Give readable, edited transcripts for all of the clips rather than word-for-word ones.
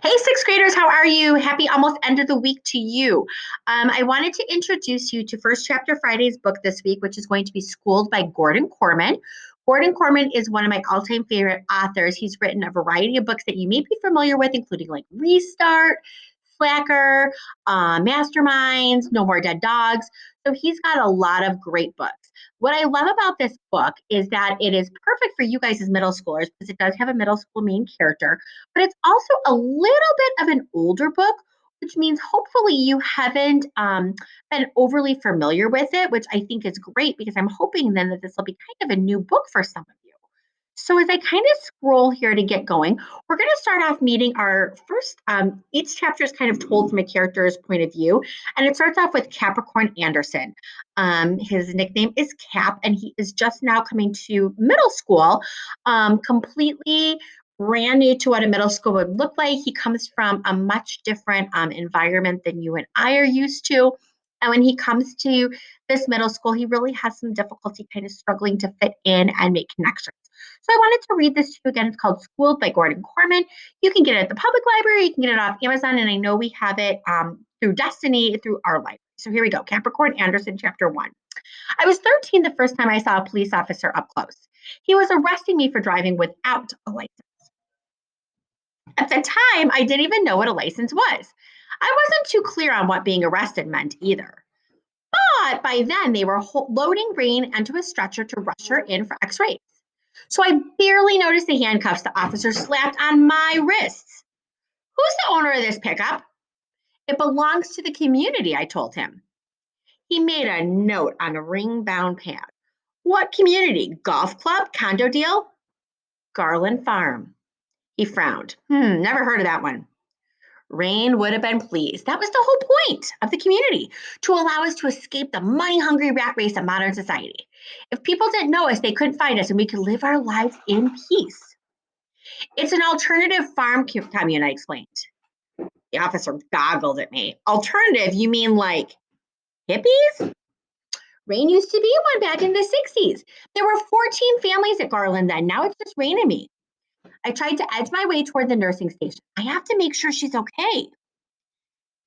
Hey, sixth graders, how are you? Happy almost end of the week to you. I wanted to introduce you to First Chapter Friday's book this week, which is going to be Schooled by Gordon Corman. Gordon Corman is one of my all time favorite authors. He's written a variety of books that you may be familiar with, including like Restart, Slacker, Masterminds, No More Dead Dogs. So he's got a lot of great books. What I love about this book is that it is perfect for you guys as middle schoolers because it does have a middle school main character, but it's also a little bit of an older book, which means hopefully you haven't been overly familiar with it, which I think is great because I'm hoping then that this will be kind of a new book for some of you. So as I kind of scroll here to get going, we're going to start off meeting our first, each chapter is kind of told from a character's point of view. And it starts off with Capricorn Anderson. His nickname is Cap, and he is just now coming to middle school, completely brand new to what a middle school would look like. He comes from a much different environment than you and I are used to. And when he comes to this middle school, he really has some difficulty kind of struggling to fit in and make connections. So I wanted to read this to you again. It's called Schooled by Gordon Corman. You can get it at the public library. You can get it off Amazon. And I know we have it through Destiny, through our library. So here we go. Capricorn Anderson, chapter 1. I was 13 the first time I saw a police officer up close. He was arresting me for driving without a license. At the time, I didn't even know what a license was. I wasn't too clear on what being arrested meant either. But by then, they were loading Rain into a stretcher to rush her in for x-rays. So I barely noticed the handcuffs the officer slapped on my wrists. Who's the owner of this pickup? It belongs to the community, I told him. He made a note on a ring-bound pad. What community? Golf club? Condo deal? Garland Farm. He frowned. Never heard of that one. Rain would have been pleased. That was the whole point of the community, to allow us to escape the money-hungry rat race of modern society. If people didn't know us, they couldn't find us, and we could live our lives in peace. It's an alternative farm commune, I explained. The officer goggled at me. Alternative? You mean like hippies? Rain used to be one back in the 60s. There were 14 families at Garland then. Now it's just Rain and me. I tried to edge my way toward the nursing station. I have to make sure she's okay.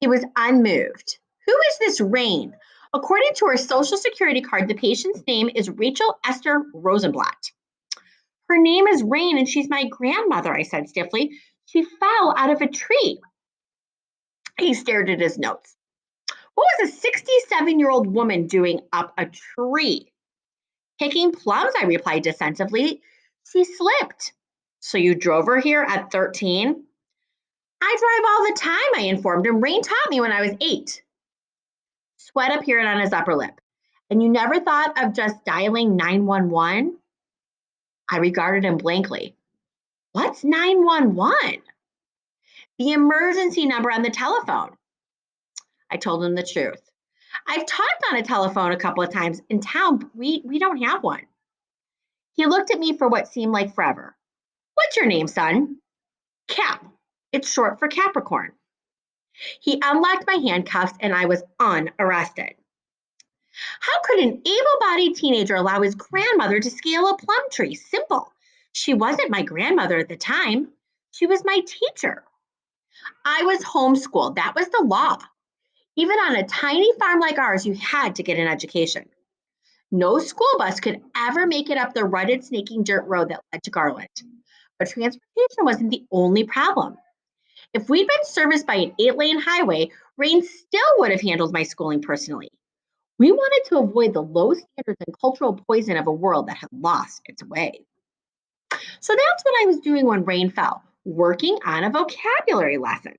He was unmoved. Who is this Rain? According to her social security card, the patient's name is Rachel Esther Rosenblatt. Her name is Rain, and she's my grandmother, I said stiffly. She fell out of a tree. He stared at his notes. What was a 67-year-old woman doing up a tree? Picking plums, I replied defensively. She slipped. So you drove her here at 13? I drive all the time, I informed him. Rain taught me when I was 8. Sweat appeared on his upper lip. And you never thought of just dialing 911? I regarded him blankly. What's 911? The emergency number on the telephone. I told him the truth. I've talked on a telephone a couple of times in town, but we don't have one. He looked at me for what seemed like forever. What's your name, son? Cap. It's short for Capricorn. He unlocked my handcuffs and I was unarrested. How could an able-bodied teenager allow his grandmother to scale a plum tree? Simple. She wasn't my grandmother at the time. She was my teacher. I was homeschooled. That was the law. Even on a tiny farm like ours, you had to get an education. No school bus could ever make it up the rutted, snaking dirt road that led to Garland. But transportation wasn't the only problem. If we'd been serviced by an 8-lane highway, Rain still would have handled my schooling personally. We wanted to avoid the low standards and cultural poison of a world that had lost its way. So that's what I was doing when Rain fell, working on a vocabulary lesson.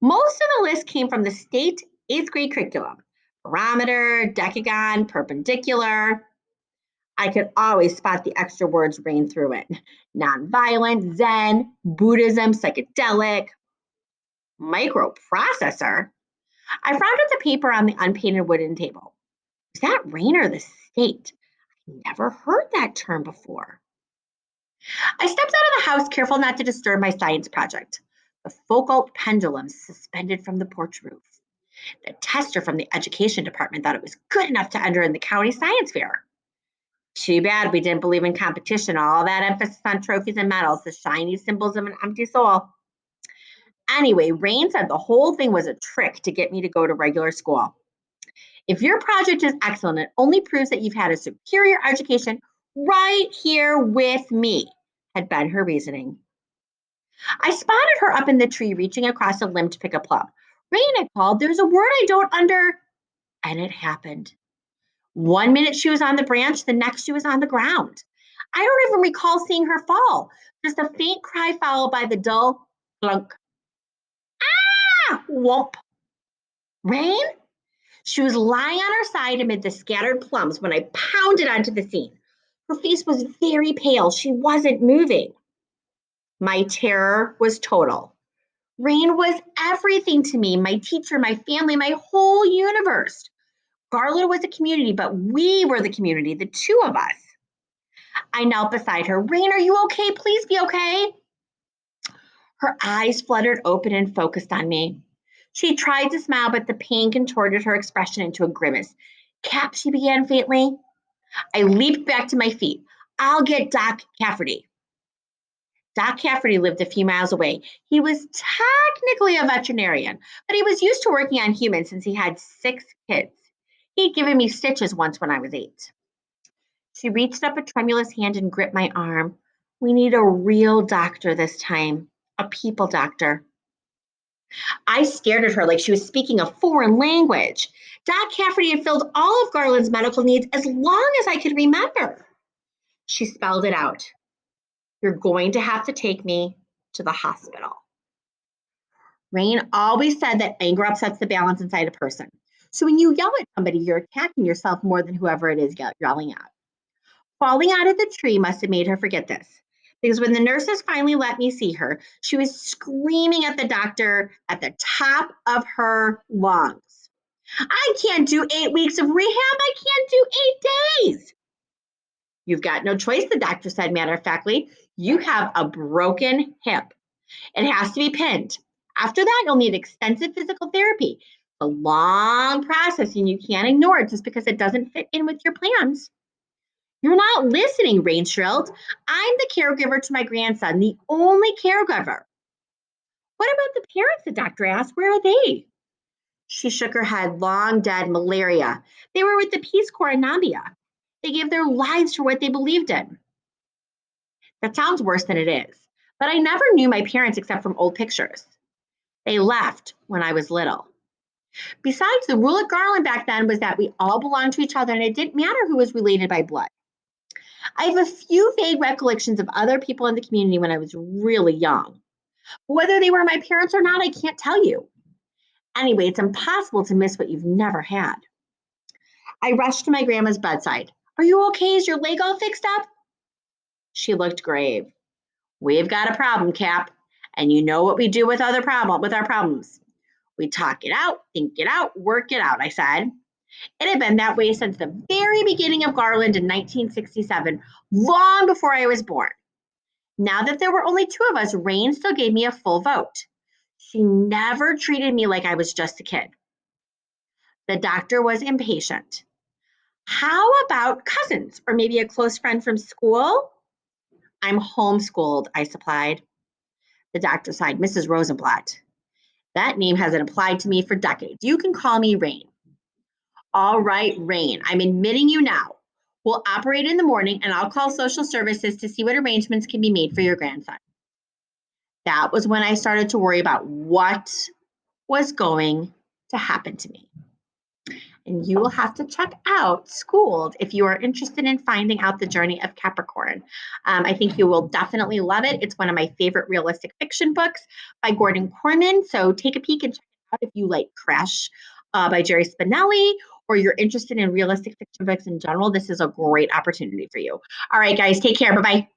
Most of the list came from the state 8th grade curriculum. Barometer, decagon, perpendicular. I could always spot the extra words Rain threw in. Nonviolent, Zen, Buddhism, psychedelic, microprocessor. I frowned at the paper on the unpainted wooden table. Was that Rain or the state? I never heard that term before. I stepped out of the house, careful not to disturb my science project. The Foucault pendulum suspended from the porch roof. The tester from the education department thought it was good enough to enter in the county science fair. Too bad we didn't believe in competition, all that emphasis on trophies and medals, the shiny symbols of an empty soul. Anyway, Rain said the whole thing was a trick to get me to go to regular school. If your project is excellent, it only proves that you've had a superior education right here with me, had been her reasoning. I spotted her up in the tree reaching across a limb to pick a plum. Rain, I called, there's a word I don't under. And it happened. 1 minute she was on the branch, the next she was on the ground. I don't even recall seeing her fall, just a faint cry followed by the dull glunk. Ah! Whoop. Rain? She was lying on her side amid the scattered plums when I pounded onto the scene. Her face was very pale. She wasn't moving. My terror was total. Rain was everything to me, my teacher, my family, my whole universe. Garland was a community, but we were the community, the two of us. I knelt beside her. Rain, are you okay? Please be okay. Her eyes fluttered open and focused on me. She tried to smile, but the pain contorted her expression into a grimace. Cap, she began faintly. I leaped back to my feet. I'll get Doc Cafferty. Doc Cafferty lived a few miles away. He was technically a veterinarian, but he was used to working on humans since he had 6 kids. He'd given me stitches once when I was 8. She reached up a tremulous hand and gripped my arm. We need a real doctor this time, a people doctor. I stared at her like she was speaking a foreign language. Doc Cafferty had filled all of Garland's medical needs as long as I could remember. She spelled it out. You're going to have to take me to the hospital. Rain always said that anger upsets the balance inside a person. So when you yell at somebody, you're attacking yourself more than whoever it is yelling at. Falling out of the tree must have made her forget this. Because when the nurses finally let me see her, she was screaming at the doctor at the top of her lungs. I can't do 8 weeks of rehab. I can't do 8 days. You've got no choice, the doctor said matter of factly. You have a broken hip. It has to be pinned. After that, you'll need extensive physical therapy. A long process, and you can't ignore it just because it doesn't fit in with your plans. You're not listening, Rain shrilled. I'm the caregiver to my grandson, the only caregiver. What about the parents? The doctor asked. Where are they? She shook her head. Long dead, malaria. They were with the Peace Corps in Nambia. They gave their lives for what they believed in. That sounds worse than it is. But I never knew my parents except from old pictures. They left when I was little. Besides, the rule at Garland back then was that we all belonged to each other and it didn't matter who was related by blood. I have a few vague recollections of other people in the community when I was really young. Whether they were my parents or not, I can't tell you. Anyway, it's impossible to miss what you've never had. I rushed to my grandma's bedside. Are you okay? Is your leg all fixed up? She looked grave. We've got a problem, Cap, and you know what we do with our problems. We talk it out, think it out, work it out, I said. It had been that way since the very beginning of Garland in 1967, long before I was born. Now that there were only 2 of us, Rain still gave me a full vote. She never treated me like I was just a kid. The doctor was impatient. How about cousins or maybe a close friend from school? I'm homeschooled, I supplied. The doctor sighed. Mrs. Rosenblatt. That name hasn't applied to me for decades. You can call me Rain. All right, Rain, I'm admitting you now. We'll operate in the morning and I'll call social services to see what arrangements can be made for your grandson. That was when I started to worry about what was going to happen to me. And you will have to check out Schooled if you are interested in finding out the journey of Capricorn. I think you will definitely love it. It's one of my favorite realistic fiction books by Gordon Korman. So take a peek and check it out if you like Crash by Jerry Spinelli, or you're interested in realistic fiction books in general. This is a great opportunity for you. All right, guys, take care. Bye-bye.